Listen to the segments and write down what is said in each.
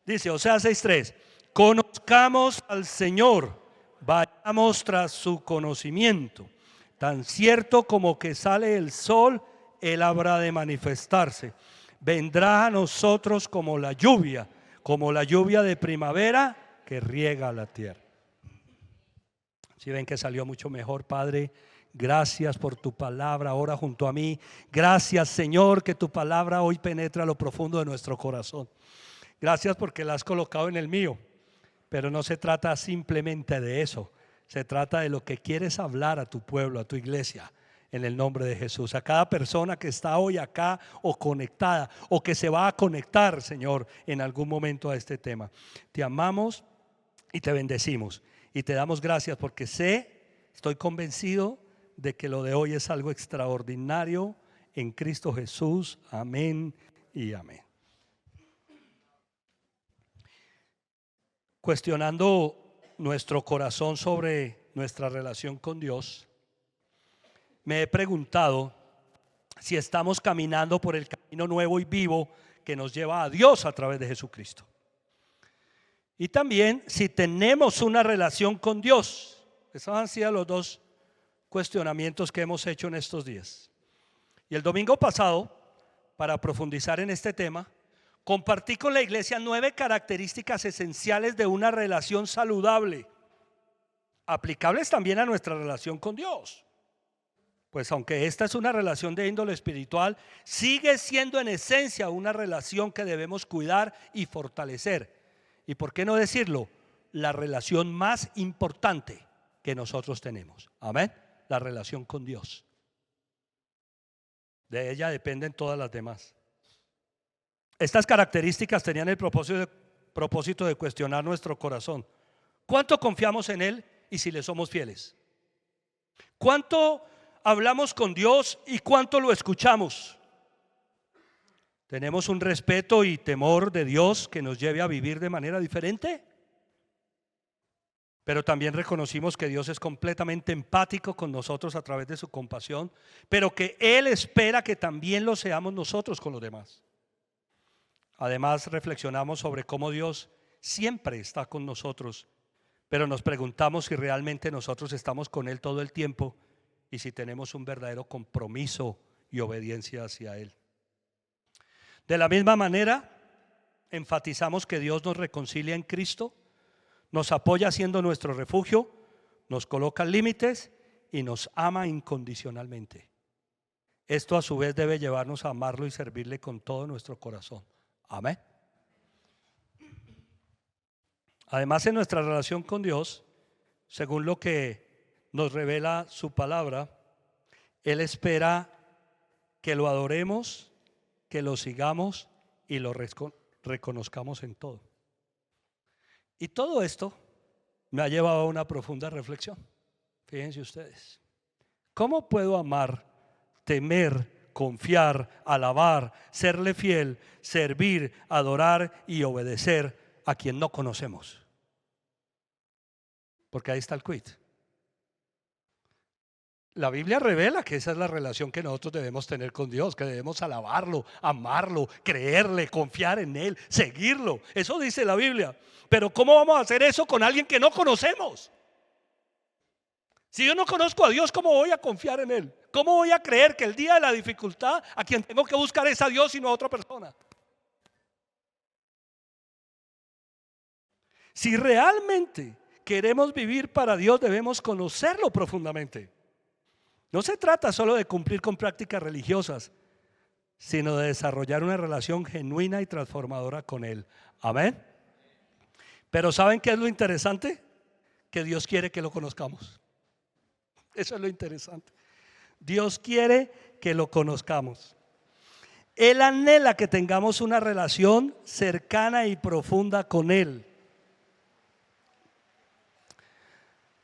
Dice Oseas 6:3: conozcamos al Señor, vayamos tras su conocimiento. Tan cierto como que sale el sol, Él habrá de manifestarse. Vendrá a nosotros como la lluvia de primavera que riega la tierra. Si ven que salió mucho mejor, Padre, gracias por tu palabra ahora junto a mí. Gracias, Señor, que tu palabra hoy penetra a lo profundo de nuestro corazón. Gracias porque la has colocado en el mío. Pero no se trata simplemente de eso. Se trata de lo que quieres hablar a tu pueblo, a tu iglesia, en el nombre de Jesús. A cada persona que está hoy acá o conectada o que se va a conectar, Señor, en algún momento a este tema. Te amamos y te bendecimos y te damos gracias porque estoy convencido de que lo de hoy es algo extraordinario en Cristo Jesús. Amén y amén. Cuestionando nuestro corazón sobre nuestra relación con Dios, me he preguntado si estamos caminando por el camino nuevo y vivo que nos lleva a Dios a través de Jesucristo. Y también si tenemos una relación con Dios. Esos han sido los dos cuestionamientos que hemos hecho en estos días. Y el domingo pasado, para profundizar en este tema, compartí con la iglesia 9 características esenciales de una relación saludable, aplicables también a nuestra relación con Dios. Pues aunque esta es una relación de índole espiritual, sigue siendo en esencia una relación que debemos cuidar y fortalecer. Y por qué no decirlo, la relación más importante que nosotros tenemos. Amén. La relación con Dios. De ella dependen todas las demás. Estas características tenían el propósito de cuestionar nuestro corazón. ¿Cuánto confiamos en Él y si le somos fieles? ¿Cuánto hablamos con Dios y cuánto lo escuchamos? ¿Tenemos un respeto y temor de Dios que nos lleve a vivir de manera diferente? Pero también reconocimos que Dios es completamente empático con nosotros a través de su compasión, pero que Él espera que también lo seamos nosotros con los demás. Además, reflexionamos sobre cómo Dios siempre está con nosotros, pero nos preguntamos si realmente nosotros estamos con Él todo el tiempo y si tenemos un verdadero compromiso y obediencia hacia Él. De la misma manera, enfatizamos que Dios nos reconcilia en Cristo, nos apoya siendo nuestro refugio, nos coloca límites y nos ama incondicionalmente. Esto a su vez debe llevarnos a amarlo y servirle con todo nuestro corazón. Amén. Además, en nuestra relación con Dios, según lo que nos revela su palabra, Él espera que lo adoremos, que lo sigamos y lo reconozcamos en todo. Y todo esto me ha llevado a una profunda reflexión. Fíjense ustedes, ¿cómo puedo amar, temer, confiar, alabar, serle fiel, servir, adorar y obedecer a quien no conocemos? Porque ahí está el quid. La Biblia revela que esa es la relación que nosotros debemos tener con Dios, que debemos alabarlo, amarlo, creerle, confiar en Él, seguirlo. Eso dice la Biblia. Pero ¿cómo vamos a hacer eso con alguien que no conocemos? Si yo no conozco a Dios, ¿cómo voy a confiar en Él? ¿Cómo voy a creer que el día de la dificultad a quien tengo que buscar es a Dios y no a otra persona? Si realmente queremos vivir para Dios, debemos conocerlo profundamente. No se trata solo de cumplir con prácticas religiosas, sino de desarrollar una relación genuina y transformadora con Él. Amén. Pero ¿saben qué es lo interesante? Que Dios quiere que lo conozcamos. Eso es lo interesante. Dios quiere que lo conozcamos. Él anhela que tengamos una relación cercana y profunda con Él.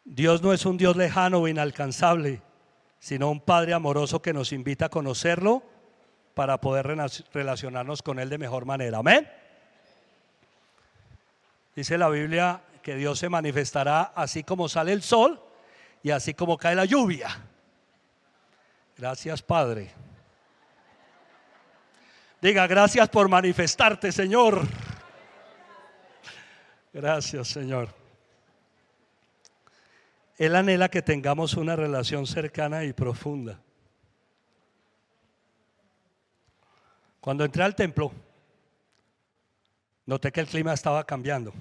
Dios no es un Dios lejano o inalcanzable, sino un Padre amoroso que nos invita a conocerlo para poder relacionarnos con Él de mejor manera. Amén. Dice la Biblia que Dios se manifestará así como sale el sol y así como cae la lluvia. Gracias, Padre. Diga, gracias por manifestarte, Señor. Gracias, Señor. Él anhela que tengamos una relación cercana y profunda. Cuando entré al templo, noté que el clima estaba cambiando.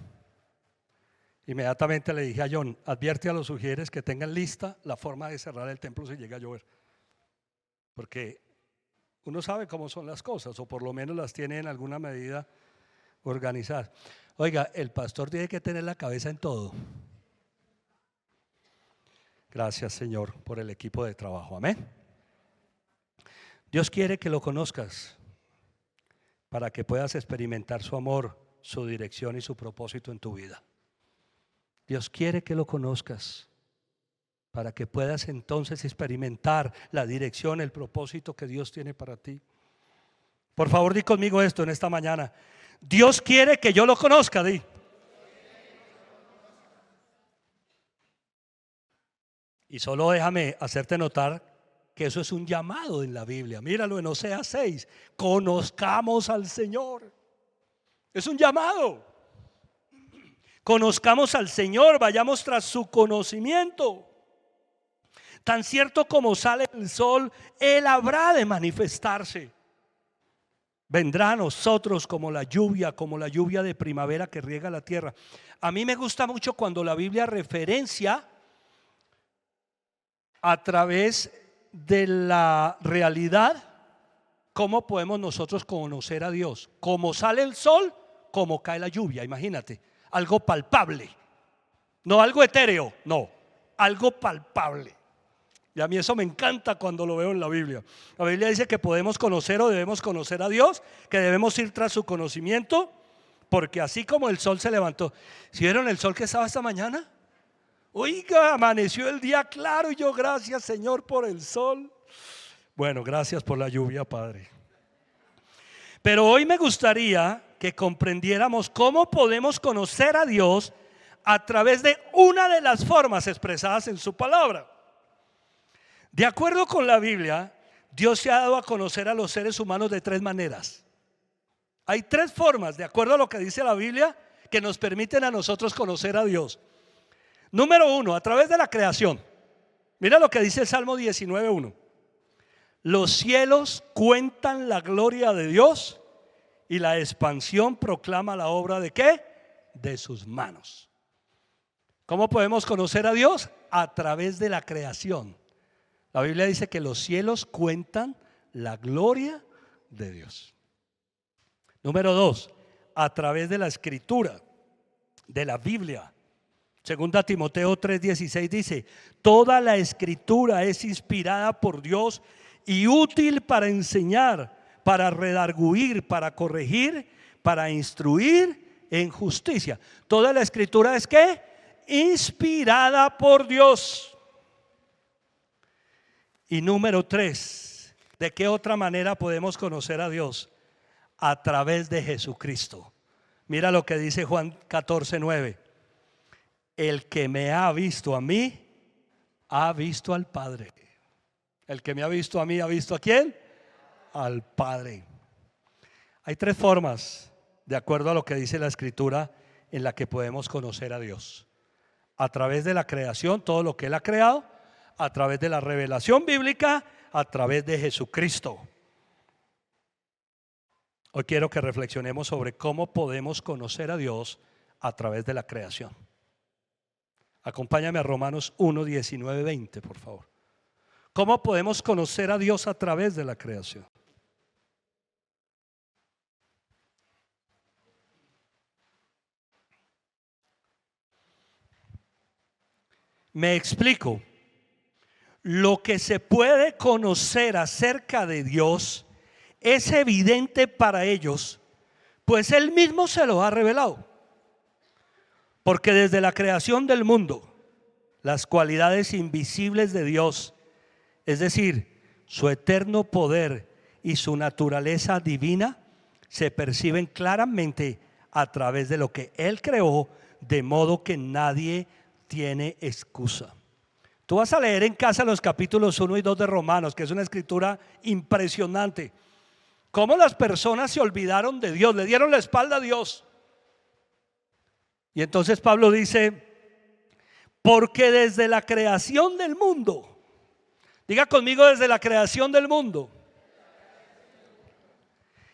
Inmediatamente le dije a John: advierte a los sugieres que tengan lista la forma de cerrar el templo si llega a llover. Porque uno sabe cómo son las cosas, o por lo menos las tiene en alguna medida organizadas. Oiga, el pastor tiene que tener la cabeza en todo. Gracias, Señor, por el equipo de trabajo. Amén. Dios quiere que lo conozcas para que puedas experimentar su amor, su dirección y su propósito en tu vida. Dios quiere que lo conozcas para que puedas entonces experimentar la dirección, el propósito que Dios tiene para ti. Por favor, di conmigo esto en esta mañana: Dios quiere que yo lo conozca. Di. Y solo déjame hacerte notar que eso es un llamado en la Biblia. Míralo en Oseas 6: conozcamos al Señor. Es un llamado. Conozcamos al Señor, vayamos tras su conocimiento. Tan cierto como sale el sol, Él habrá de manifestarse. Vendrá a nosotros como la lluvia de primavera que riega la tierra. A mí me gusta mucho cuando la Biblia referencia a través de la realidad cómo podemos nosotros conocer a Dios. Como sale el sol, como cae la lluvia. Imagínate, algo palpable, no algo etéreo, no, algo palpable. Y a mí eso me encanta cuando lo veo en la Biblia. La Biblia dice que podemos conocer o debemos conocer a Dios, que debemos ir tras su conocimiento, porque así como el sol se levantó. ¿Sí vieron el sol que estaba esta mañana? Oiga, amaneció el día claro y yo: gracias, Señor, por el sol. Bueno, gracias por la lluvia, Padre. Pero hoy me gustaría que comprendiéramos cómo podemos conocer a Dios a través de una de las formas expresadas en su palabra. De acuerdo con la Biblia, Dios se ha dado a conocer a los seres humanos de tres maneras. Hay tres formas, de acuerdo a lo que dice la Biblia, que nos permiten a nosotros conocer a Dios. Número uno, a través de la creación. Mira lo que dice el Salmo 19:1. Los cielos cuentan la gloria de Dios y la expansión proclama la obra ¿de qué? De sus manos. ¿Cómo podemos conocer a Dios? A través de la creación. La Biblia dice que los cielos cuentan la gloria de Dios. Número dos, a través de la escritura, de la Biblia. Segunda Timoteo 3:16 dice: toda la escritura es inspirada por Dios y útil para enseñar, para redarguir, para corregir, para instruir en justicia. Toda la escritura es ¿qué? Inspirada por Dios. Y número tres, ¿de qué otra manera podemos conocer a Dios? A través de Jesucristo. Mira lo que dice Juan 14:9. El que me ha visto a mí, ha visto al Padre. El que me ha visto a mí, ¿ha visto a quién? Al Padre. Hay tres formas, de acuerdo a lo que dice la Escritura, en la que podemos conocer a Dios. A través de la creación, todo lo que Él ha creado. A través de la revelación bíblica, a través de Jesucristo. Hoy quiero que reflexionemos sobre cómo podemos conocer a Dios a través de la creación. Acompáñame a Romanos 1:19-20, por favor. ¿Cómo podemos conocer a Dios a través de la creación? Me explico. Lo que se puede conocer acerca de Dios es evidente para ellos, pues Él mismo se lo ha revelado. Porque desde la creación del mundo, las cualidades invisibles de Dios, es decir, su eterno poder y su naturaleza divina, se perciben claramente a través de lo que Él creó, de modo que nadie tiene excusa. Tú vas a leer en casa los capítulos 1 y 2 de Romanos, que es una escritura impresionante. Cómo las personas se olvidaron de Dios, le dieron la espalda a Dios. Y entonces Pablo dice, porque desde la creación del mundo, diga conmigo, desde la creación del mundo.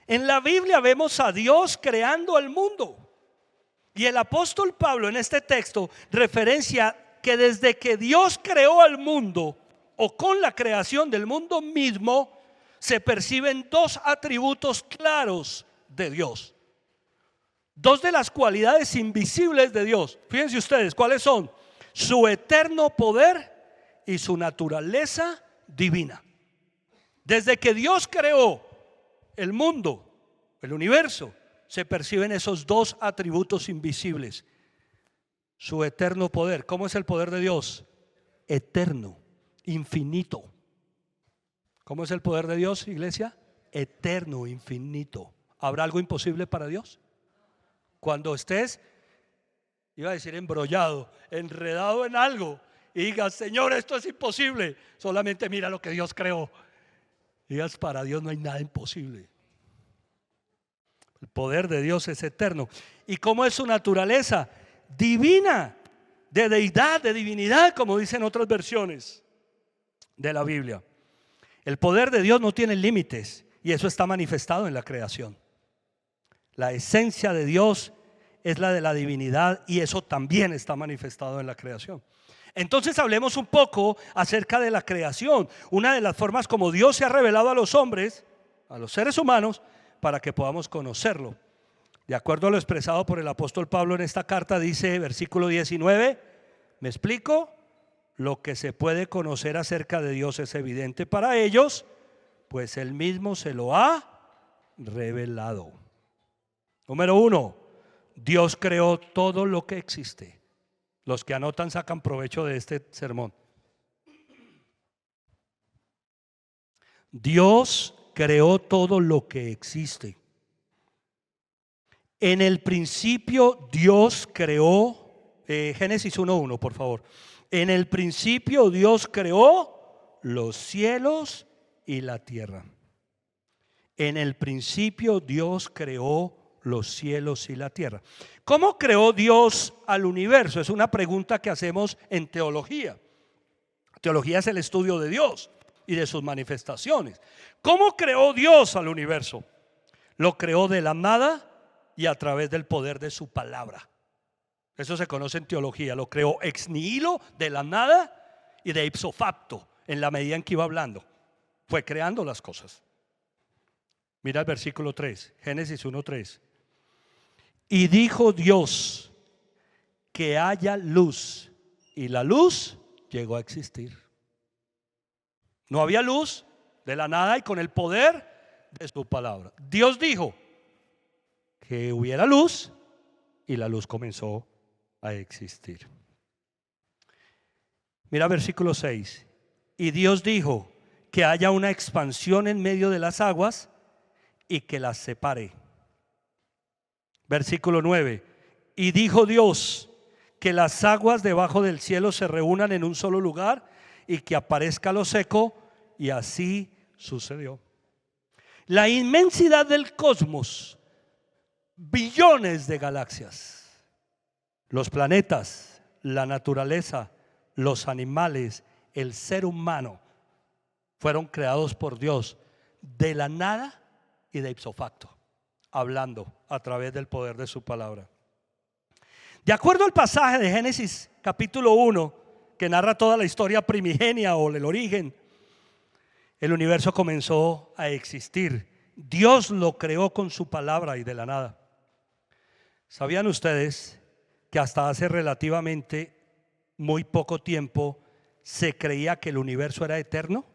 En la Biblia vemos a Dios creando el mundo. Y el apóstol Pablo en este texto referencia que desde que Dios creó al mundo, o con la creación del mundo mismo, se perciben dos atributos claros de Dios. Dos de las cualidades invisibles de Dios. Fíjense ustedes, ¿cuáles son? Su eterno poder y su naturaleza divina. Desde que Dios creó el mundo, el universo, se perciben esos dos atributos invisibles. Su eterno poder. ¿Cómo es el poder de Dios? Eterno, infinito. ¿Cómo es el poder de Dios, iglesia? Eterno, infinito. ¿Habrá algo imposible para Dios? Cuando estés, iba a decir embrollado, enredado en algo, y digas, Señor, esto es imposible, solamente mira lo que Dios creó. Digas, para Dios no hay nada imposible. El poder de Dios es eterno. ¿Y cómo es su naturaleza? Divina, de deidad, de divinidad, como dicen otras versiones de la Biblia. El poder de Dios no tiene límites, y eso está manifestado en la creación. La esencia de Dios es la de la divinidad, y eso también está manifestado en la creación. Entonces hablemos un poco acerca de la creación. Una de las formas como Dios se ha revelado a los hombres, a los seres humanos, para que podamos conocerlo. De acuerdo a lo expresado por el apóstol Pablo en esta carta, dice versículo 19, ¿me explico? Lo que se puede conocer acerca de Dios es evidente para ellos, pues Él mismo se lo ha revelado. Número 1, Dios creó todo lo que existe. Los que anotan sacan provecho de este sermón. Dios creó todo lo que existe. En el principio Dios creó, Génesis 1:1, por favor. En el principio Dios creó los cielos y la tierra. En el principio Dios creó los cielos y la tierra. ¿Cómo creó Dios al universo? Es una pregunta que hacemos en teología. Teología es el estudio de Dios y de sus manifestaciones. ¿Cómo creó Dios al universo? Lo creó de la nada y a través del poder de su palabra. Eso se conoce en teología. Lo creó ex nihilo, de la nada, y de ipso facto, en la medida en que iba hablando. Fue creando las cosas. Mira el versículo 3, Génesis 1:3. Y dijo Dios, que haya luz, y la luz llegó a existir. No había luz, de la nada, y con el poder de su palabra. Dios dijo que hubiera luz, y la luz comenzó a existir. Mira versículo 6. Y Dios dijo que haya una expansión en medio de las aguas y que las separe. Versículo 9. Y dijo Dios que las aguas debajo del cielo se reúnan en un solo lugar y que aparezca lo seco, y así sucedió. La inmensidad del cosmos, billones de galaxias, los planetas, la naturaleza, los animales, el ser humano, fueron creados por Dios de la nada y de ipso facto, hablando a través del poder de su palabra. De acuerdo al pasaje de Génesis capítulo 1, que narra toda la historia primigenia o el origen, el universo comenzó a existir. Dios lo creó con su palabra y de la nada. ¿Sabían ustedes que hasta hace relativamente muy poco tiempo se creía que el universo era eterno?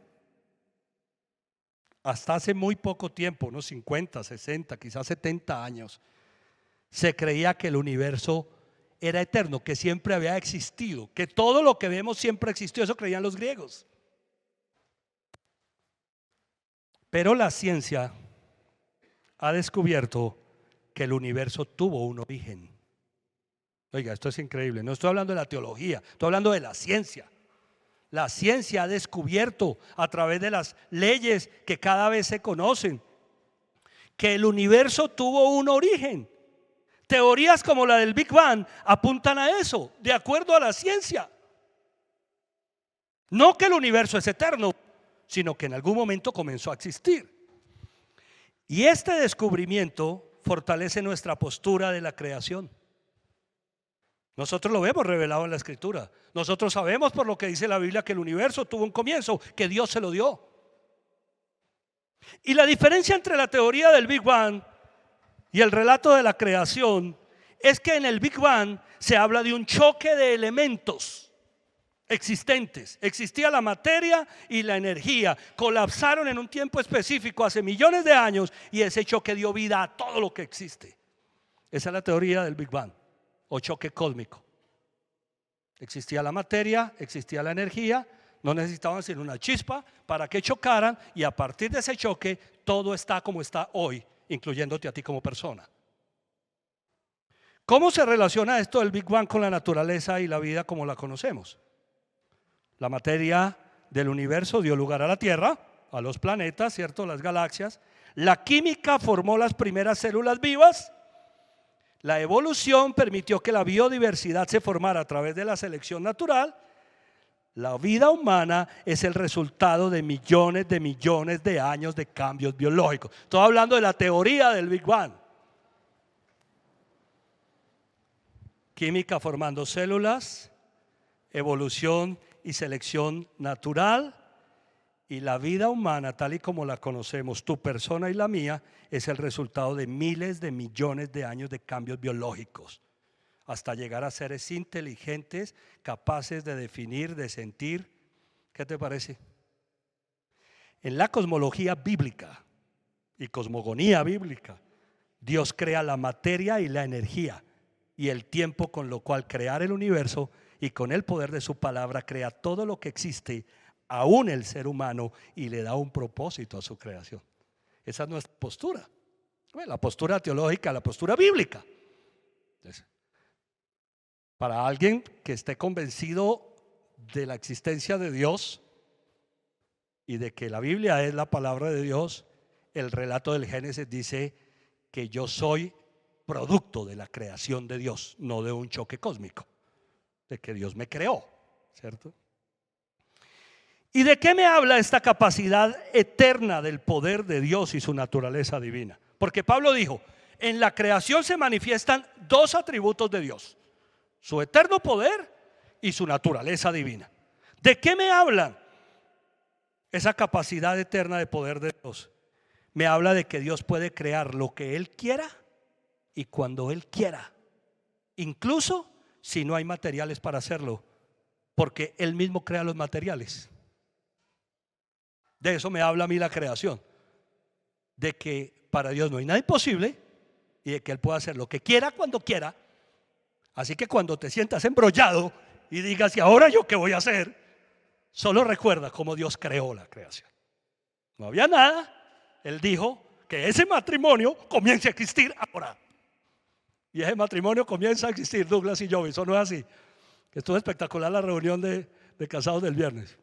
Hasta hace muy poco tiempo, unos 50, 60, quizás 70 años, se creía que el universo era eterno, que siempre había existido, que todo lo que vemos siempre existió. Eso creían los griegos. Pero la ciencia ha descubierto que el universo tuvo un origen. Oiga, esto es increíble. No estoy hablando de la teología, estoy hablando de la ciencia. La ciencia ha descubierto a través de las leyes que cada vez se conocen que el universo tuvo un origen. teorías como la del Big Bang apuntan a eso, de acuerdo a la ciencia. No que el universo es eterno, sino que en algún momento comenzó a existir. Y este descubrimiento fortalece nuestra postura de la creación. Nosotros lo vemos revelado en la Escritura. Nosotros sabemos por lo que dice la Biblia que el universo tuvo un comienzo, que Dios se lo dio. Y la diferencia entre la teoría del Big Bang y el relato de la creación es que en el Big Bang se habla de un choque de elementos existentes. Existía la materia y la energía, colapsaron en un tiempo específico hace millones de años y ese choque dio vida a todo lo que existe. Esa es la teoría del Big Bang o choque cósmico. Existía la materia, existía la energía, no necesitaban sino una chispa para que chocaran y a partir de ese choque todo está como está hoy, incluyéndote a ti como persona. ¿Cómo se relaciona esto del Big Bang con la naturaleza y la vida como la conocemos? La materia del universo dio lugar a la Tierra, a los planetas, ¿cierto? Las galaxias. La química formó las primeras células vivas. La evolución permitió que la biodiversidad se formara a través de la selección natural. La vida humana es el resultado de millones de años de cambios biológicos. Estoy hablando de la teoría del Big Bang. Química formando células, evolución y selección natural, y la vida humana tal y como la conocemos, tu persona y la mía, es el resultado de miles de millones de años de cambios biológicos hasta llegar a seres inteligentes, capaces de definir, de sentir. ¿Qué te parece? En la cosmología bíblica y cosmogonía bíblica, Dios crea la materia y la energía y el tiempo, con lo cual crear el universo, y con el poder de su palabra crea todo lo que existe, aún el ser humano, y le da un propósito a su creación. Esa es nuestra postura, la postura teológica, la postura bíblica. Entonces, para alguien que esté convencido de la existencia de Dios y de que la Biblia es la palabra de Dios, el relato del Génesis dice que yo soy producto de la creación de Dios, no de un choque cósmico, de que Dios me creó, ¿cierto? ¿Y de qué me habla esta capacidad eterna del poder de Dios y su naturaleza divina? Porque Pablo dijo, en la creación se manifiestan dos atributos de Dios: su eterno poder y su naturaleza divina. ¿De qué me hablan esa capacidad eterna de poder de Dios? Me habla de que Dios puede crear lo que Él quiera y cuando Él quiera, incluso si no hay materiales para hacerlo, porque Él mismo crea los materiales. De eso me habla a mí la creación, de que para Dios no hay nada imposible y de que Él puede hacer lo que quiera cuando quiera. Así que cuando te sientas embrollado y digas, ¿y ahora yo qué voy a hacer? Solo recuerda cómo Dios creó la creación. No había nada. Él dijo que ese matrimonio comience a existir ahora. Y ese matrimonio comienza a existir, Douglas y yo. Eso no es así. Estuvo espectacular la reunión de casados del viernes.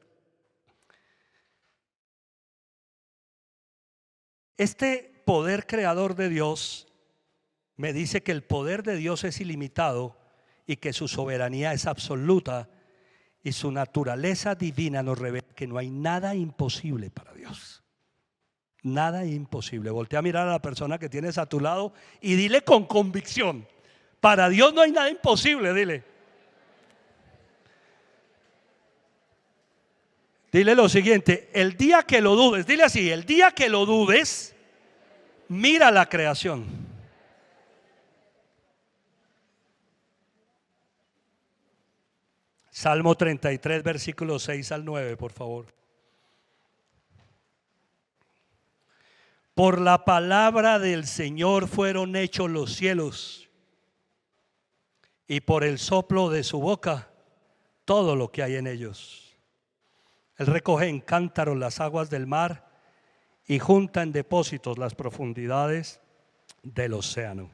Este poder creador de Dios me dice que el poder de Dios es ilimitado y que su soberanía es absoluta, y su naturaleza divina nos revela que no hay nada imposible para Dios. Nada imposible. Voltea a mirar a la persona que tienes a tu lado y dile con convicción: para Dios no hay nada imposible. Dile lo siguiente: el día que lo dudes, dile así, el día que lo dudes, mira la creación. Salmo 33, versículos 6 al 9, por favor. Por la palabra del Señor fueron hechos los cielos, y por el soplo de su boca todo lo que hay en ellos. Él recoge en cántaros las aguas del mar y junta en depósitos las profundidades del océano.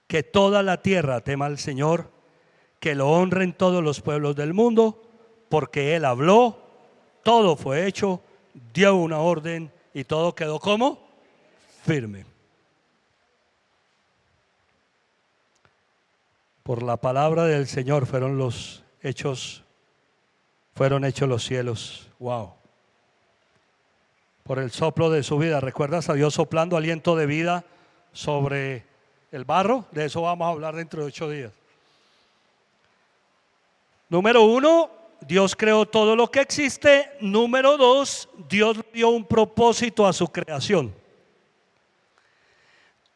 Que toda la tierra tema al Señor, que lo honren todos los pueblos del mundo, porque Él habló, todo fue hecho, dio una orden y todo quedó ¿cómo? Firme. Por la palabra del Señor fueron hechos los cielos. Wow. Por el soplo de su vida. ¿Recuerdas a Dios soplando aliento de vida sobre el barro? De eso vamos a hablar dentro de 8 días. Número 1, Dios creó todo lo que existe. Número 2, Dios dio un propósito a su creación.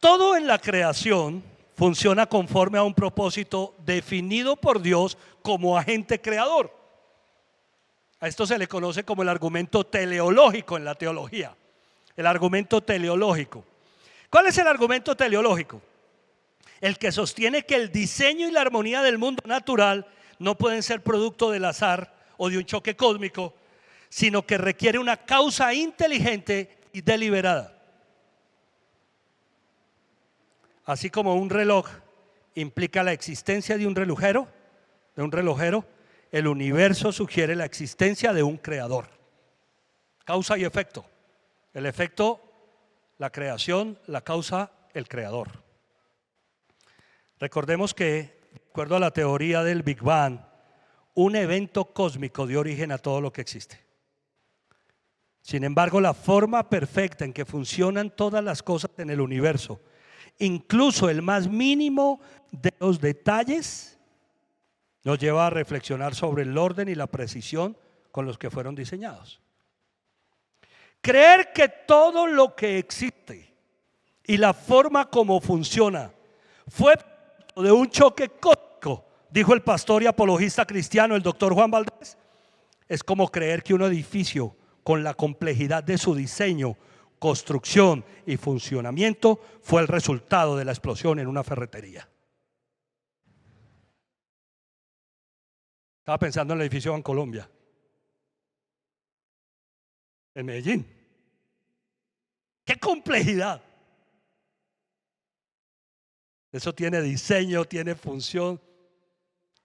Todo en la creación funciona conforme a un propósito definido por Dios como agente creador. A esto se le conoce como el argumento teleológico en la teología. El argumento teleológico. ¿Cuál es el argumento teleológico? El que sostiene que el diseño y la armonía del mundo natural no pueden ser producto del azar o de un choque cósmico, sino que requiere una causa inteligente y deliberada. Así como un reloj implica la existencia de un relojero, el universo sugiere la existencia de un creador. Causa y efecto. El efecto, la creación; la causa, el creador. Recordemos que, de acuerdo a la teoría del Big Bang, un evento cósmico dio origen a todo lo que existe. Sin embargo, la forma perfecta en que funcionan todas las cosas en el universo, incluso el más mínimo de los detalles, nos lleva a reflexionar sobre el orden y la precisión con los que fueron diseñados. Creer que todo lo que existe y la forma como funciona fue de un choque cósmico, dijo el pastor y apologista cristiano, el doctor Juan Valdés, es como creer que un edificio, con la complejidad de su diseño, construcción y funcionamiento, fue el resultado de la explosión en una ferretería. Estaba pensando en el edificio Bancolombia, en Medellín. ¡Qué complejidad! Eso tiene diseño, tiene función.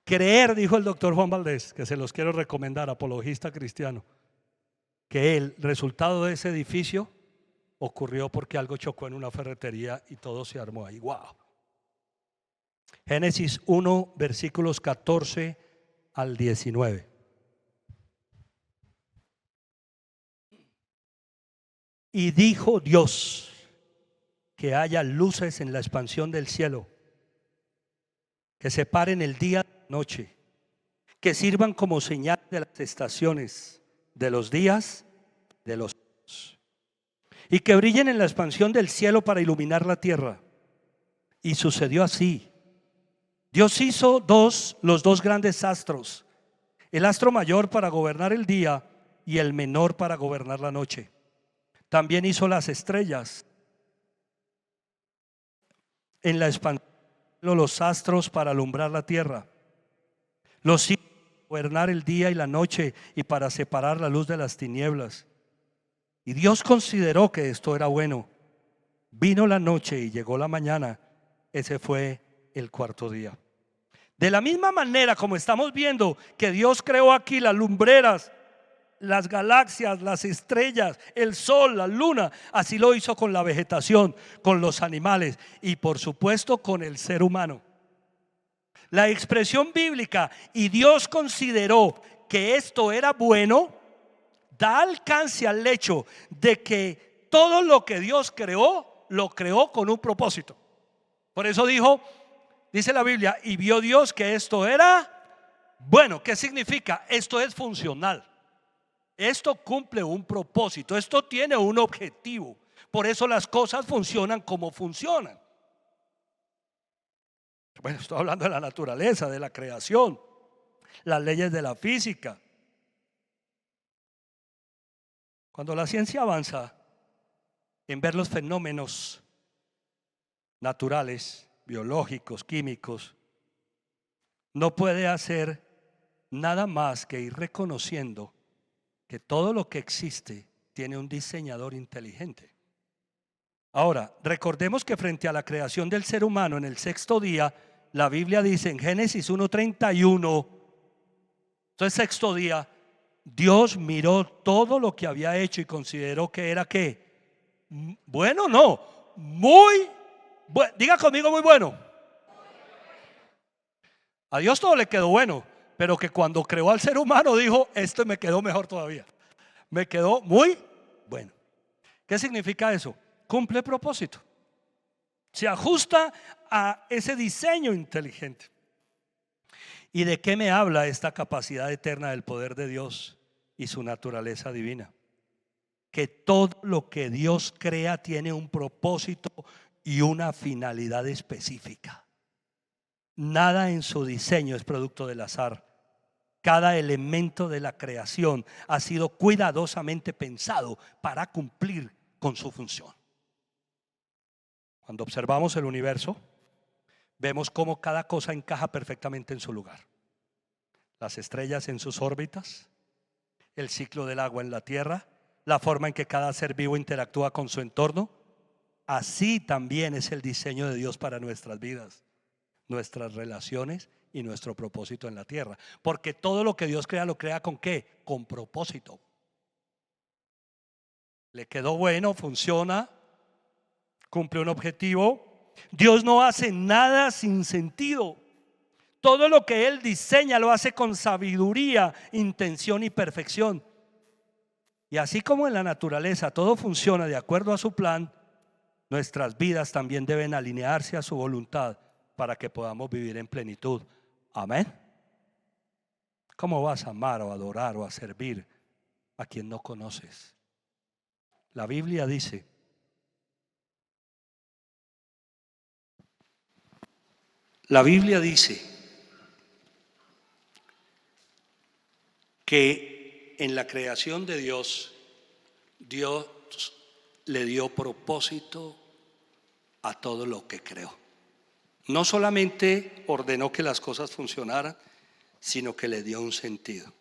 Creer, dijo el doctor Juan Valdés, que se los quiero recomendar, apologista cristiano, que el resultado de ese edificio ocurrió porque algo chocó en una ferretería y todo se armó ahí. ¡Wow! Génesis 1, versículos 14 al 19. Y dijo Dios: que haya luces en la expansión del cielo, que separen el día de la noche, que sirvan como señal de las estaciones, de los días, de los años, y que brillen en la expansión del cielo para iluminar la tierra. Y sucedió así. Dios hizo los dos grandes astros, el astro mayor para gobernar el día y el menor para gobernar la noche. También hizo las estrellas en la expansión, los astros para alumbrar la tierra. Los hizo para gobernar el día y la noche y para separar la luz de las tinieblas. Y Dios consideró que esto era bueno. Vino la noche y llegó la mañana. Ese fue el cuarto día. De la misma manera como estamos viendo que Dios creó aquí las lumbreras, las galaxias, las estrellas, el sol, la luna, así lo hizo con la vegetación, con los animales y por supuesto con el ser humano. La expresión bíblica "y Dios consideró que esto era bueno" da alcance al hecho de que todo lo que Dios creó, lo creó con un propósito. Por eso dice la Biblia, y vio Dios que esto era bueno. ¿Qué significa? Esto es funcional. Esto cumple un propósito, esto tiene un objetivo. Por eso las cosas funcionan como funcionan. Bueno, estoy hablando de la naturaleza, de la creación, las leyes de la física. Cuando la ciencia avanza en ver los fenómenos naturales, biológicos, químicos, no puede hacer nada más que ir reconociendo que todo lo que existe tiene un diseñador inteligente. Ahora, recordemos que frente a la creación del ser humano en el sexto día, la Biblia dice en Génesis 1:31, entonces sexto día, Dios miró todo lo que había hecho y consideró que era ¿qué? Bueno, no, muy bueno. Diga conmigo, muy bueno. A Dios todo le quedó bueno, pero que cuando creó al ser humano dijo, esto me quedó mejor todavía. Me quedó muy bueno. ¿Qué significa eso? Cumple propósito. Se ajusta a ese diseño inteligente. ¿Y de qué me habla esta capacidad eterna del poder de Dios y su naturaleza divina? Que todo lo que Dios crea tiene un propósito y una finalidad específica. Nada en su diseño es producto del azar. Cada elemento de la creación ha sido cuidadosamente pensado para cumplir con su función. Cuando observamos el universo, vemos cómo cada cosa encaja perfectamente en su lugar. Las estrellas en sus órbitas, el ciclo del agua en la tierra, la forma en que cada ser vivo interactúa con su entorno. Así también es el diseño de Dios para nuestras vidas, nuestras relaciones y nuestro propósito en la tierra. Porque todo lo que Dios crea, lo crea ¿con qué? Con propósito. Le quedó bueno, funciona, cumple un objetivo. Dios no hace nada sin sentido. Todo lo que Él diseña lo hace con sabiduría, intención y perfección. Y así como en la naturaleza todo funciona de acuerdo a su plan, nuestras vidas también deben alinearse a su voluntad para que podamos vivir en plenitud. Amén. ¿Cómo vas a amar o adorar o a servir a quien no conoces? La Biblia dice que en la creación de Dios, Dios le dio propósito a todo lo que creó. No solamente ordenó que las cosas funcionaran, sino que le dio un sentido.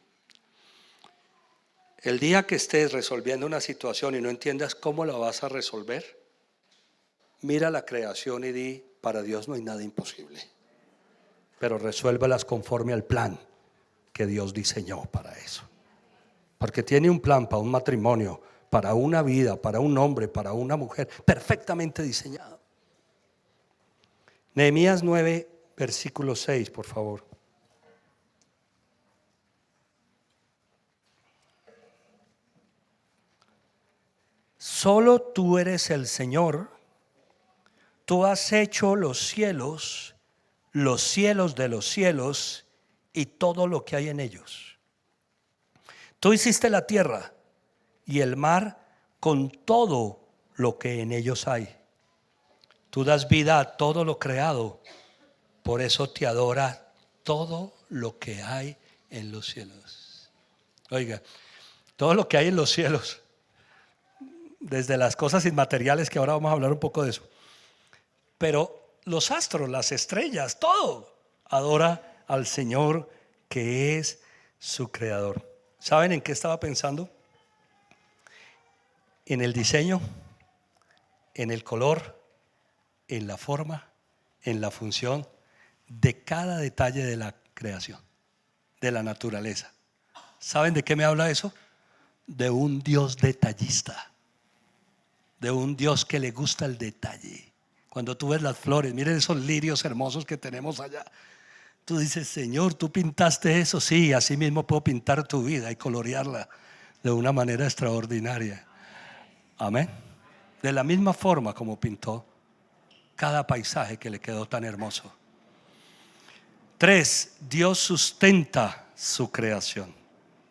El día que estés resolviendo una situación y no entiendas cómo la vas a resolver, mira la creación y di, para Dios no hay nada imposible, pero resuélvelas conforme al plan que Dios diseñó para eso. Porque tiene un plan para un matrimonio, para una vida, para un hombre, para una mujer, perfectamente diseñado. Nehemías 9, versículo 6, por favor. Solo tú eres el Señor. Tú has hecho los cielos de los cielos y todo lo que hay en ellos. Tú hiciste la tierra y el mar con todo lo que en ellos hay. Tú das vida a todo lo creado, por eso te adora todo lo que hay en los cielos. Oiga, todo lo que hay en los cielos, desde las cosas inmateriales, que ahora vamos a hablar un poco de eso, pero los astros, las estrellas, todo adora al Señor que es su creador. ¿Saben en qué estaba pensando? En el diseño, en el color, en la forma, en la función de cada detalle de la creación, de la naturaleza. ¿Saben de qué me habla eso? De un Dios detallista, de un Dios que le gusta el detalle. Cuando tú ves las flores, miren esos lirios hermosos que tenemos allá, tú dices, Señor, tú pintaste eso. Sí, así mismo puedo pintar tu vida y colorearla de una manera extraordinaria. Amén. De la misma forma como pintó cada paisaje que le quedó tan hermoso. 3. Dios sustenta su creación.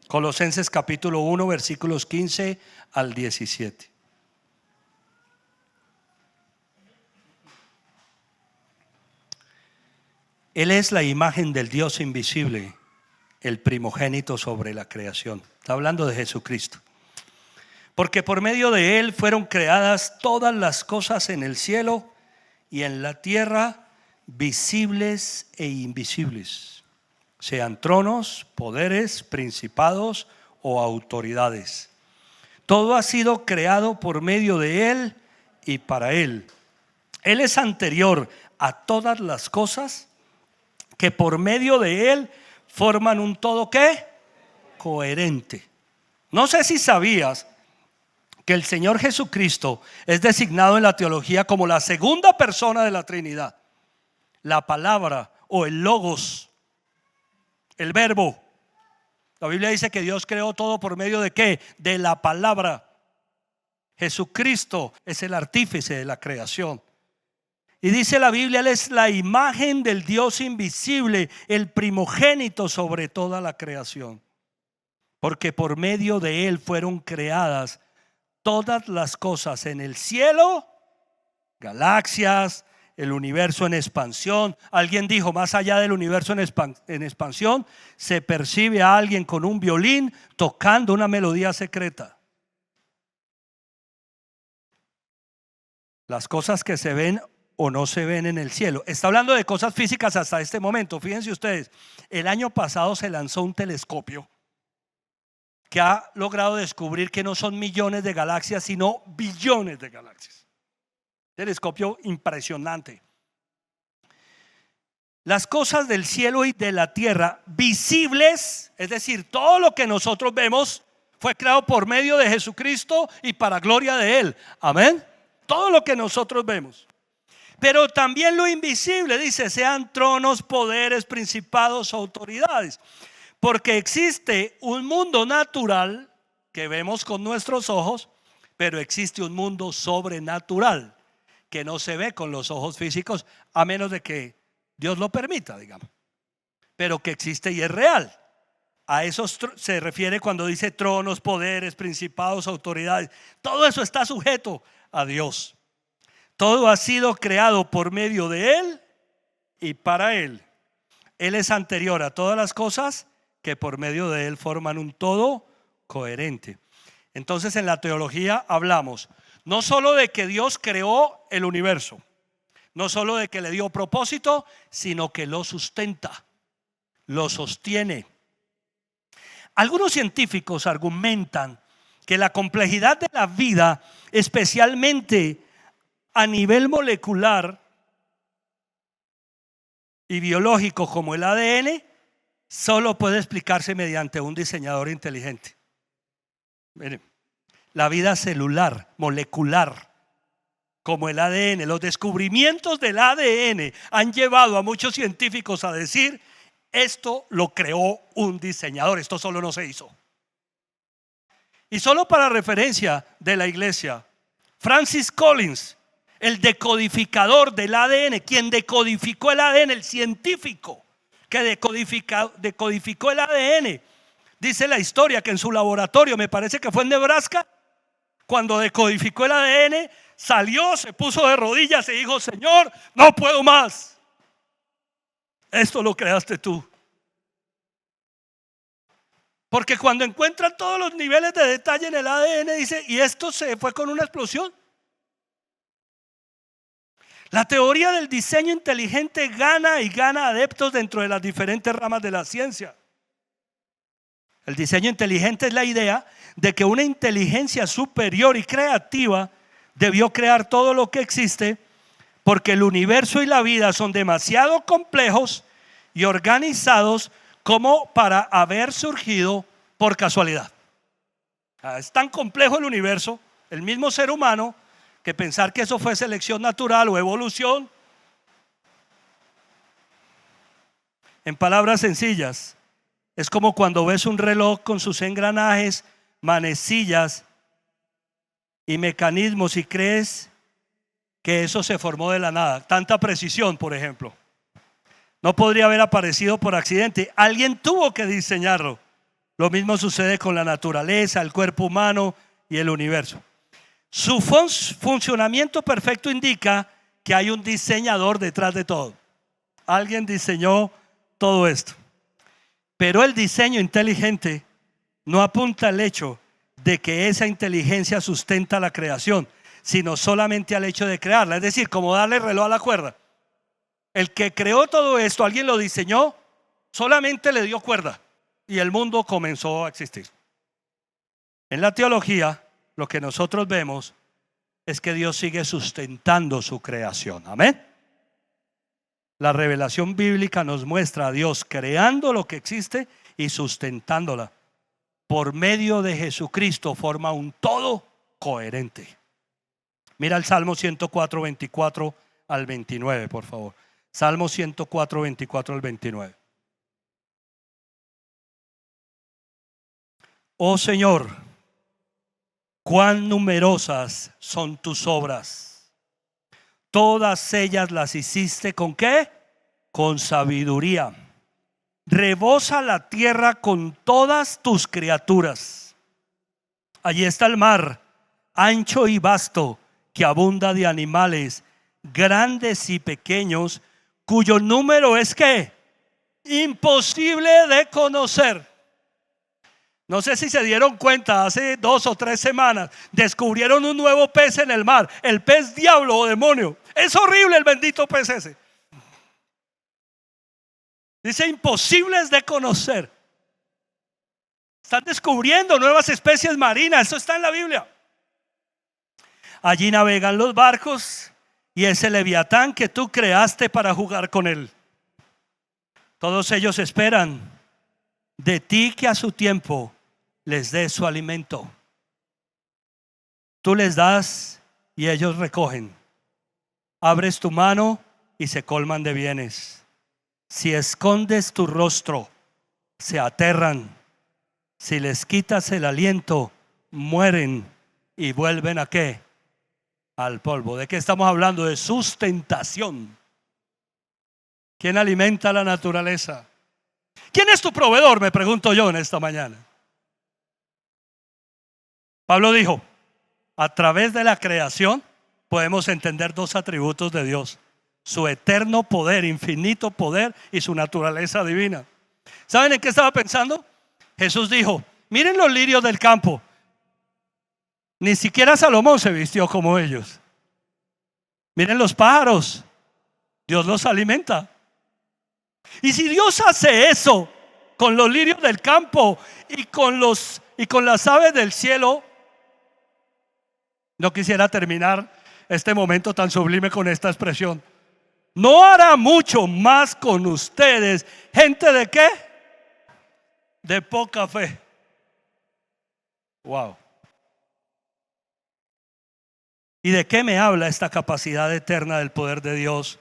Colosenses capítulo 1, versículos 15 al 17. Él es la imagen del Dios invisible, el primogénito sobre la creación. Está hablando de Jesucristo. Porque por medio de Él fueron creadas todas las cosas en el cielo y en la tierra, visibles e invisibles, sean tronos, poderes, principados o autoridades. Todo ha sido creado por medio de Él y para Él. Él es anterior a todas las cosas, que por medio de Él forman un todo ¿qué? Coherente. No sé si sabías que el Señor Jesucristo es designado en la teología como la segunda persona de la Trinidad, la palabra o el logos, el verbo. La Biblia dice que Dios creó todo por medio de ¿qué? De la palabra. Jesucristo es el artífice de la creación. Y dice la Biblia, Él es la imagen del Dios invisible, el primogénito sobre toda la creación. Porque por medio de Él fueron creadas todas las cosas en el cielo, galaxias, el universo en expansión. Alguien dijo, más allá del universo en expansión, se percibe a alguien con un violín tocando una melodía secreta. Las cosas que se ven o no se ven en el cielo. Está hablando de cosas físicas hasta este momento. Fíjense ustedes, el año pasado se lanzó un telescopio que ha logrado descubrir que no son millones de galaxias, sino billones de galaxias. Telescopio impresionante. Las cosas del cielo y de la tierra visibles, es decir, todo lo que nosotros vemos fue creado por medio de Jesucristo y para gloria de Él. Amén. Todo lo que nosotros vemos. Pero también lo invisible, dice, sean tronos, poderes, principados, autoridades. Porque existe un mundo natural que vemos con nuestros ojos, pero existe un mundo sobrenatural que no se ve con los ojos físicos, a menos de que Dios lo permita, digamos. Pero que existe y es real. A eso se refiere cuando dice tronos, poderes, principados, autoridades. Todo eso está sujeto a Dios. Todo ha sido creado por medio de Él y para Él. Él es anterior a todas las cosas que por medio de Él forman un todo coherente. Entonces en la teología hablamos no solo de que Dios creó el universo, no solo de que le dio propósito, sino que lo sustenta, lo sostiene. Algunos científicos argumentan que la complejidad de la vida, especialmente a nivel molecular y biológico como el ADN, solo puede explicarse mediante un diseñador inteligente. Miren, la vida celular, molecular, como el ADN, los descubrimientos del ADN han llevado a muchos científicos a decir: esto lo creó un diseñador, esto solo no se hizo. Y solo para referencia de la iglesia, Francis Collins, el decodificador del ADN, quien decodificó el ADN, el científico que decodificó el ADN, dice la historia que en su laboratorio, me parece que fue en Nebraska, cuando decodificó el ADN, salió, se puso de rodillas y dijo: Señor, no puedo más. Esto lo creaste tú. Porque cuando encuentran todos los niveles de detalle en el ADN, dice: y esto se fue con una explosión. La teoría del diseño inteligente gana y gana adeptos dentro de las diferentes ramas de la ciencia. El diseño inteligente es la idea de que una inteligencia superior y creativa debió crear todo lo que existe, porque el universo y la vida son demasiado complejos y organizados como para haber surgido por casualidad. Es tan complejo el universo, el mismo ser humano, que pensar que eso fue selección natural o evolución. En palabras sencillas, es como cuando ves un reloj con sus engranajes, manecillas y mecanismos y crees que eso se formó de la nada. Tanta precisión, por ejemplo, no podría haber aparecido por accidente. Alguien tuvo que diseñarlo. Lo mismo sucede con la naturaleza, el cuerpo humano y el universo. Su funcionamiento perfecto indica que hay un diseñador detrás de todo. Alguien diseñó todo esto. Pero el diseño inteligente no apunta al hecho de que esa inteligencia sustenta la creación, sino solamente al hecho de crearla. Es decir, como darle reloj a la cuerda. El que creó todo esto, alguien lo diseñó, solamente le dio cuerda y el mundo comenzó a existir. En la teología, lo que nosotros vemos es que Dios sigue sustentando su creación. Amén. La revelación bíblica nos muestra a Dios creando lo que existe y sustentándola. Por medio de Jesucristo forma un todo coherente. Mira el Salmo 104, 24 al 29, por favor. Salmo 104, 24 al 29. Oh Señor, cuán numerosas son tus obras. Todas ellas las hiciste ¿con qué? Con sabiduría. Rebosa la tierra con todas tus criaturas. Allí está el mar, ancho y vasto, que abunda de animales, grandes y pequeños, cuyo número es ¿qué? Imposible de conocer. No sé si se dieron cuenta, hace 2 o 3 semanas descubrieron un nuevo pez en el mar, el pez diablo o demonio. Es horrible el bendito pez ese. Dice imposibles de conocer. Están descubriendo nuevas especies marinas, eso está en la Biblia. Allí navegan los barcos y ese leviatán que tú creaste para jugar con él. Todos ellos esperan de ti que a su tiempo les dé su alimento. Tú les das y ellos recogen. Abres tu mano y se colman de bienes. Si escondes tu rostro, se aterran. Si les quitas el aliento, mueren y vuelven ¿a qué? Al polvo. ¿De qué estamos hablando? De sustentación. ¿Quién alimenta la naturaleza? ¿Quién es tu proveedor? Me pregunto yo en esta mañana. Pablo dijo, a través de la creación podemos entender 2 atributos de Dios: su eterno poder, infinito poder, y su naturaleza divina. ¿Saben en qué estaba pensando? Jesús dijo, miren los lirios del campo. Ni siquiera Salomón se vistió como ellos. Miren los pájaros, Dios los alimenta. Y si Dios hace eso con los lirios del campo y con las aves del cielo, no quisiera terminar este momento tan sublime con esta expresión: ¿no hará mucho más con ustedes, gente de qué? De poca fe. Wow. ¿Y de qué me habla esta capacidad eterna del poder de Dios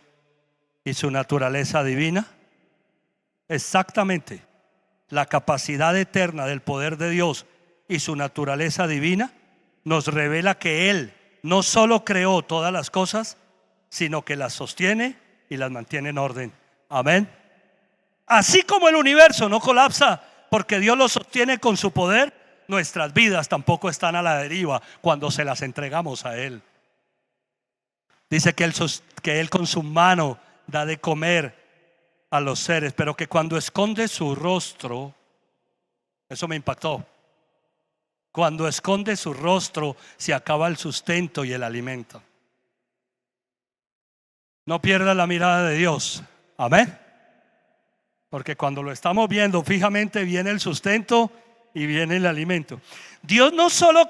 y su naturaleza divina? Exactamente, la capacidad eterna del poder de Dios y su naturaleza divina nos revela que Él no solo creó todas las cosas, sino que las sostiene y las mantiene en orden. Amén. Así como el universo no colapsa porque Dios lo sostiene con su poder, nuestras vidas tampoco están a la deriva cuando se las entregamos a Él. Dice que Él con su mano da de comer a los seres, pero que cuando esconde su rostro, eso me impactó, cuando esconde su rostro se acaba el sustento y el alimento. No pierda la mirada de Dios. Amén. Porque cuando lo estamos viendo fijamente, viene el sustento y viene el alimento. Dios no solo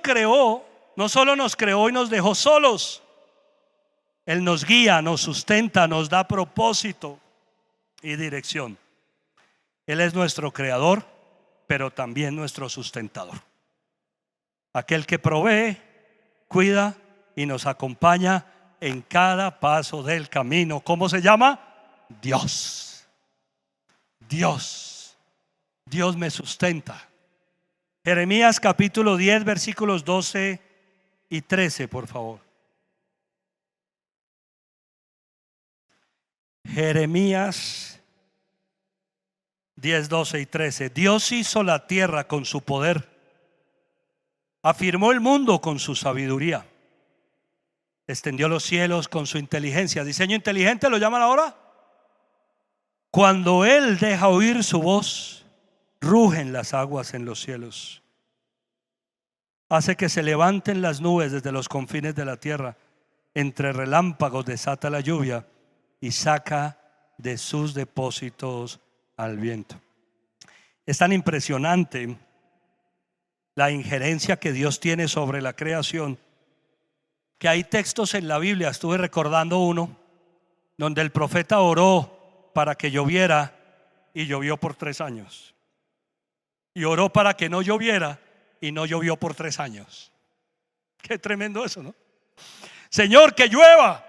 nos creó y nos dejó solos. Él nos guía, nos sustenta, nos da propósito y dirección. Él es nuestro creador, pero también nuestro sustentador. Aquel que provee, cuida y nos acompaña en cada paso del camino. ¿Cómo se llama? Dios. Dios me sustenta. Jeremías capítulo 10 versículos 12 y 13, por favor. Jeremías 10, 12 y 13. Dios hizo la tierra con su poder, afirmó el mundo con su sabiduría, extendió los cielos con su inteligencia. Diseño inteligente lo llaman ahora. Cuando Él deja oír su voz, rugen las aguas en los cielos. Hace que se levanten las nubes desde los confines de la tierra. Entre relámpagos desata la lluvia y saca de sus depósitos al viento. Es tan impresionante la injerencia que Dios tiene sobre la creación, que hay textos en la Biblia, estuve recordando uno, donde el profeta oró para que lloviera y llovió por 3 años. Y oró para que no lloviera y no llovió por 3 años. Qué tremendo eso, ¿no? Señor, que llueva,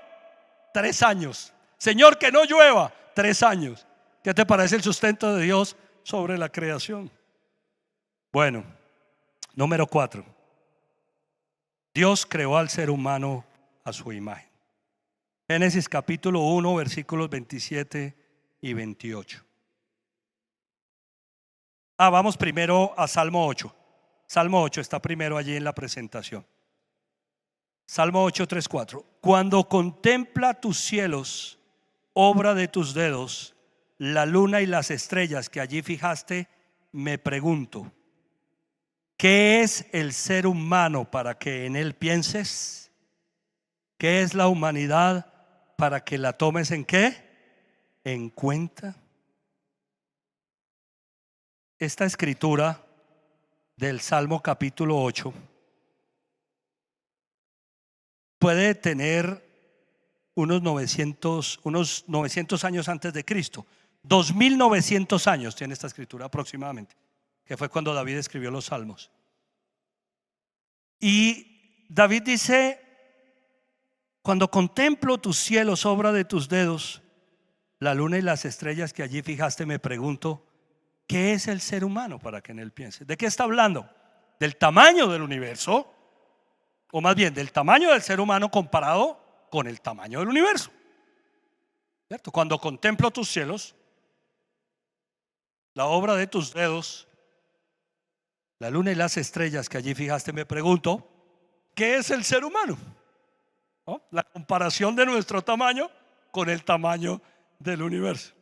3 años. Señor, que no llueva, 3 años. ¿Qué te parece el sustento de Dios sobre la creación? Bueno, Número 4. Dios creó al ser humano a su imagen. Génesis capítulo 1, versículos 27 y 28. Vamos primero a Salmo 8. Salmo 8 está primero allí en la presentación. Salmo 8, 3, 4. Cuando contempla tus cielos, obra de tus dedos, la luna y las estrellas que allí fijaste, me pregunto, ¿qué es el ser humano para que en él pienses? ¿Qué es la humanidad para que la tomes en qué? En cuenta. Esta escritura del Salmo capítulo 8 puede tener unos 900 años antes de Cristo. 2900 años tiene esta escritura aproximadamente, que fue cuando David escribió los salmos. Y David dice: cuando contemplo tus cielos, obra de tus dedos, la luna y las estrellas que allí fijaste, me pregunto, ¿qué es el ser humano para que en él piense? ¿De qué está hablando? ¿Del tamaño del universo? O más bien, del tamaño del ser humano comparado con el tamaño del universo, ¿cierto? Cuando contemplo tus cielos, la obra de tus dedos, la luna y las estrellas que allí fijaste, me pregunto, ¿qué es el ser humano? ¿No? La comparación de nuestro tamaño con el tamaño del universo.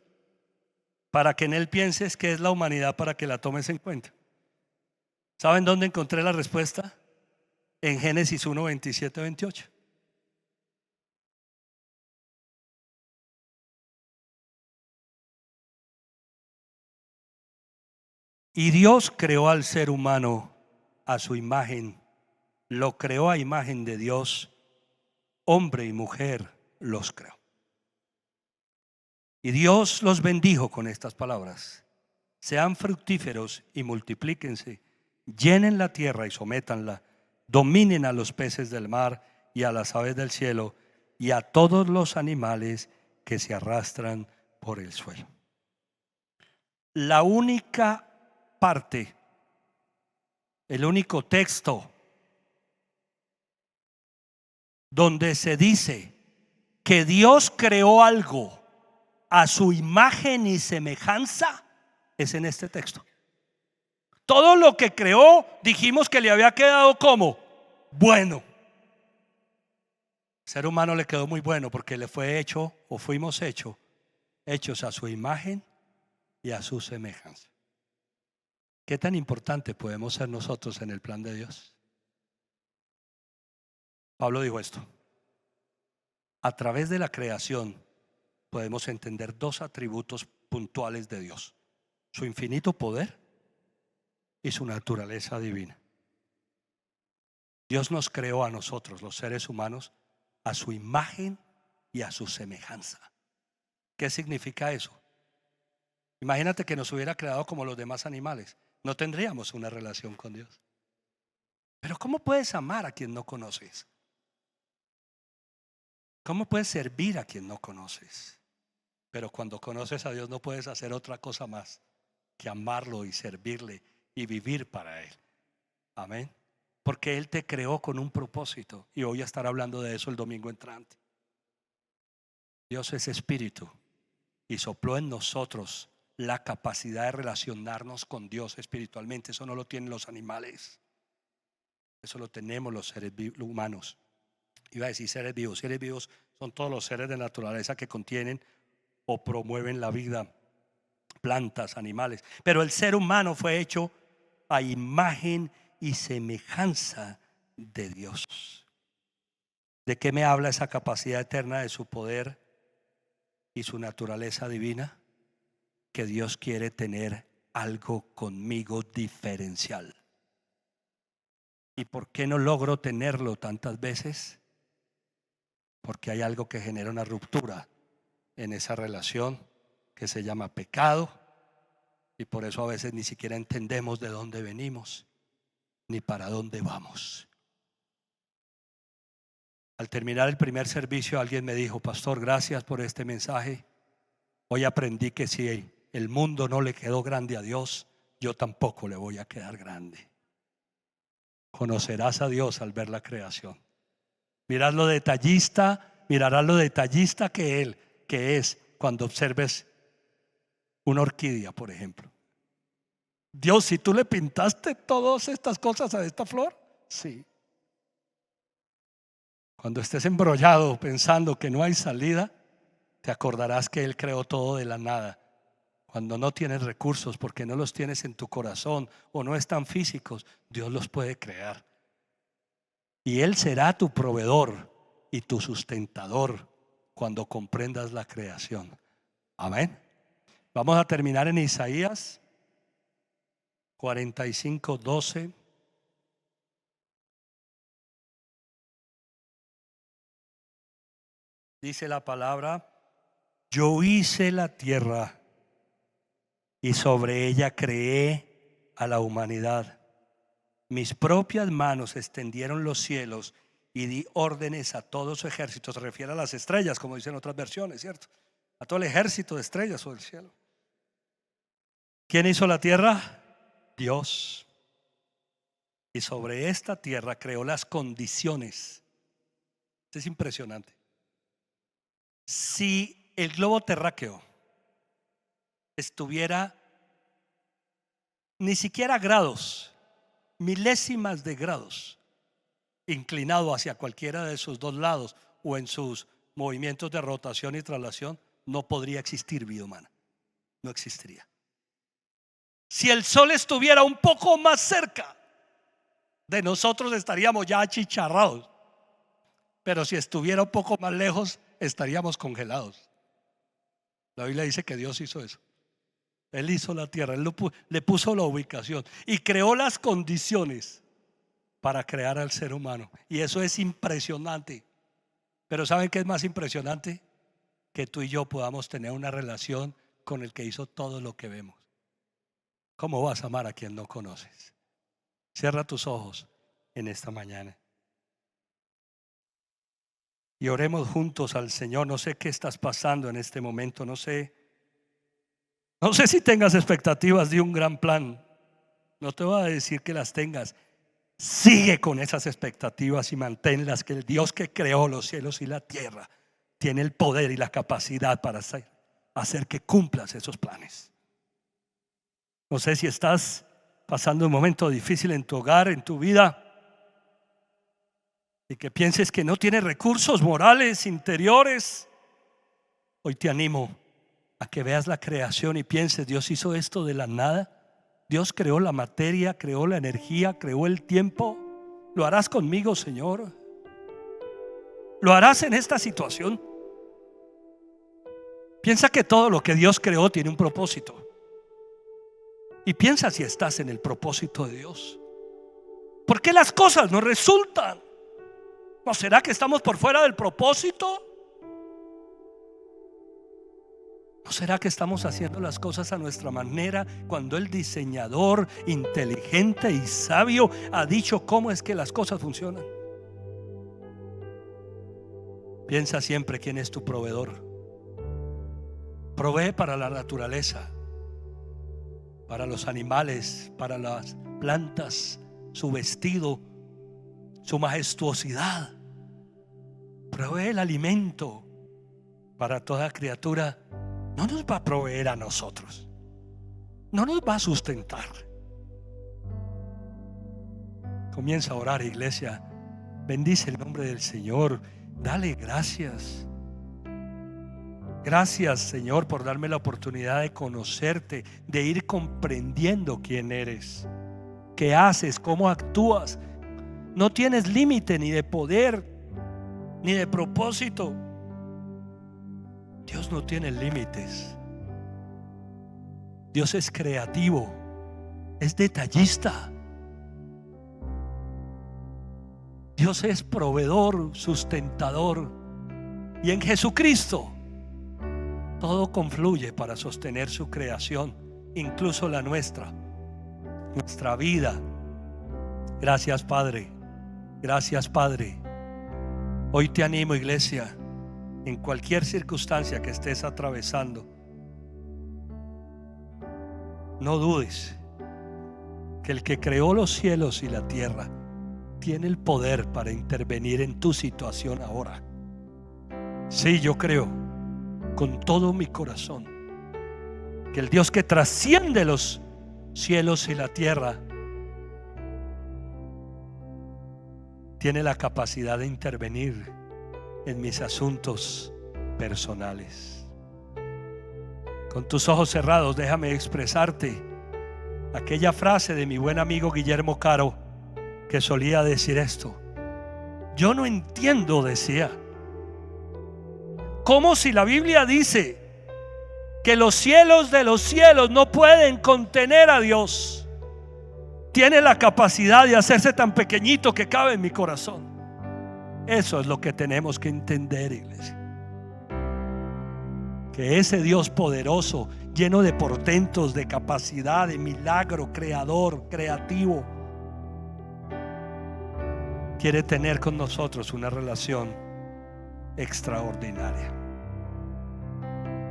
Para que en él pienses, ¿qué es la humanidad para que la tomes en cuenta? ¿Saben dónde encontré la respuesta? En Génesis 1, 27, 28. Y Dios creó al ser humano a su imagen, lo creó a imagen de Dios, hombre y mujer los creó. Y Dios los bendijo con estas palabras: sean fructíferos y multiplíquense, llenen la tierra y sométanla, dominen a los peces del mar y a las aves del cielo y a todos los animales que se arrastran por el suelo. La única parte, el único texto donde se dice que Dios creó algo a su imagen y semejanza es en este texto. Todo lo que creó dijimos que le había quedado como bueno. El ser humano le quedó muy bueno porque le fue hecho, o fuimos hechos a su imagen y a su semejanza. ¿Qué tan importante podemos ser nosotros en el plan de Dios? Pablo dijo esto: a través de la creación podemos entender dos atributos puntuales de Dios: su infinito poder y su naturaleza divina. Dios nos creó a nosotros, los seres humanos, a su imagen y a su semejanza. ¿Qué significa eso? Imagínate que nos hubiera creado como los demás animales, no tendríamos una relación con Dios. Pero ¿cómo puedes amar a quien no conoces? ¿Cómo puedes servir a quien no conoces? Pero cuando conoces a Dios no puedes hacer otra cosa más que amarlo y servirle y vivir para Él. Amén. Porque Él te creó con un propósito, y voy a estar hablando de eso el domingo entrante. Dios es espíritu y sopló en nosotros la capacidad de relacionarnos con Dios espiritualmente. Eso no lo tienen los animales, eso lo tenemos los seres humanos. Iba a decir seres vivos. Seres vivos son todos los seres de naturaleza que contienen o promueven la vida, plantas, animales. Pero el ser humano fue hecho a imagen y semejanza de Dios. ¿De qué me habla esa capacidad eterna de su poder y su naturaleza divina? Que Dios quiere tener algo conmigo diferencial. ¿Y por qué no logro tenerlo tantas veces? Porque hay algo que genera una ruptura en esa relación que se llama pecado, y por eso a veces ni siquiera entendemos de dónde venimos ni para dónde vamos. Al terminar el primer servicio, alguien me dijo: pastor, gracias por este mensaje. Hoy aprendí que si el mundo no le quedó grande a Dios, yo tampoco le voy a quedar grande. Conocerás a Dios al ver la creación. Mirarás lo detallista que es cuando observes una orquídea, por ejemplo. Dios, si tú le pintaste todas estas cosas a esta flor, sí. Cuando estés embrollado pensando que no hay salida, te acordarás que Él creó todo de la nada. Cuando no tienes recursos porque no los tienes en tu corazón o no están físicos, Dios los puede crear. Y Él será tu proveedor y tu sustentador cuando comprendas la creación. Amén. Vamos a terminar en Isaías 45:12. Dice la palabra: yo hice la tierra y sobre ella creé a la humanidad. Mis propias manos extendieron los cielos y di órdenes a todo su ejército. Se refiere a las estrellas, como dicen otras versiones, ¿cierto? A todo el ejército de estrellas sobre el cielo. ¿Quién hizo la tierra? Dios. Y sobre esta tierra creó las condiciones. Esto es impresionante. Si el globo terráqueo estuviera ni siquiera grados, milésimas de grados, inclinado hacia cualquiera de sus dos lados o en sus movimientos de rotación y traslación, no podría existir vida humana. No existiría. Si el sol estuviera un poco más cerca de nosotros, estaríamos ya achicharrados. Pero si estuviera un poco más lejos, estaríamos congelados. La Biblia dice que Dios hizo eso. Él hizo la tierra, Él le puso la ubicación y creó las condiciones para crear al ser humano. Y eso es impresionante. Pero ¿saben qué es más impresionante? Que tú y yo podamos tener una relación con el que hizo todo lo que vemos. ¿Cómo vas a amar a quien no conoces? Cierra tus ojos en esta mañana y oremos juntos al Señor. No sé qué estás pasando en este momento, no sé si tengas expectativas de un gran plan. No te voy a decir que las tengas. Sigue con esas expectativas y manténlas, que el Dios que creó los cielos y la tierra tiene el poder y la capacidad para hacer que cumplas esos planes. No sé si estás pasando un momento difícil en tu hogar, en tu vida, y que pienses que no tienes recursos morales, interiores. Hoy te animo a que veas la creación y pienses: Dios hizo esto de la nada. Dios creó la materia, creó la energía, creó el tiempo. ¿Lo harás conmigo, Señor? ¿Lo harás en esta situación? Piensa que todo lo que Dios creó tiene un propósito. Y piensa si estás en el propósito de Dios. ¿Por qué las cosas no resultan? ¿No será que estamos por fuera del propósito? ¿No será que estamos haciendo las cosas a nuestra manera cuando el diseñador inteligente y sabio ha dicho cómo es que las cosas funcionan? Piensa siempre quién es tu proveedor. Provee para la naturaleza, para los animales, para las plantas, su vestido, su majestuosidad. Provee el alimento para toda criatura. No nos va a proveer a nosotros, no nos va a sustentar. Comienza a orar, iglesia. Bendice el nombre del Señor. Dale gracias. Gracias, Señor, por darme la oportunidad de conocerte, de ir comprendiendo quién eres, qué haces, cómo actúas. No tienes límite ni de poder ni de propósito. Dios no tiene límites. Dios es creativo, es detallista. Dios es proveedor, sustentador. Y en Jesucristo todo confluye para sostener su creación, incluso la nuestra vida. Gracias, Padre. Gracias, Padre. Hoy te animo, iglesia, en cualquier circunstancia que estés atravesando, no dudes que el que creó los cielos y la tierra tiene el poder para intervenir en tu situación ahora. Sí, yo creo con todo mi corazón que el Dios que trasciende los cielos y la tierra tiene la capacidad de intervenir en mis asuntos personales. Con tus ojos cerrados, déjame expresarte aquella frase de mi buen amigo Guillermo Caro, que solía decir esto: yo no entiendo, decía, cómo si la Biblia dice que los cielos de los cielos no pueden contener a Dios, tiene la capacidad de hacerse tan pequeñito que cabe en mi corazón. Eso es lo que tenemos que entender, iglesia. Que ese Dios poderoso, lleno de portentos, de capacidad, de milagro, creador, creativo, quiere tener con nosotros una relación extraordinaria.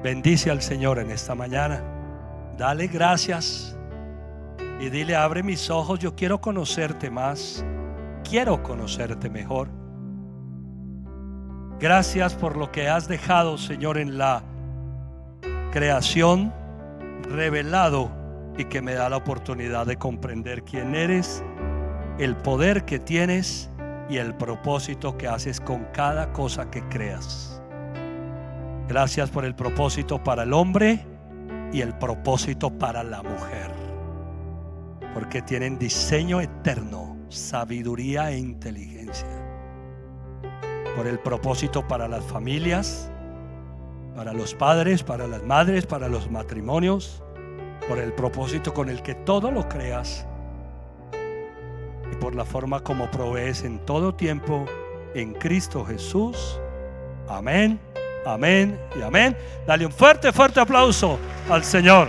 Bendice al Señor en esta mañana. Dale gracias y dile: abre mis ojos, yo quiero conocerte más, quiero conocerte mejor. Gracias por lo que has dejado, Señor, en la creación revelado, y que me da la oportunidad de comprender quién eres, el poder que tienes y el propósito que haces con cada cosa que creas. Gracias por el propósito para el hombre y el propósito para la mujer, porque tienen diseño eterno, sabiduría e inteligencia. Por el propósito para las familias, para los padres, para las madres, para los matrimonios, por el propósito con el que todo lo creas, y por la forma como provees en todo tiempo en Cristo Jesús. Amén, amén y amén. Dale un fuerte, fuerte aplauso al Señor.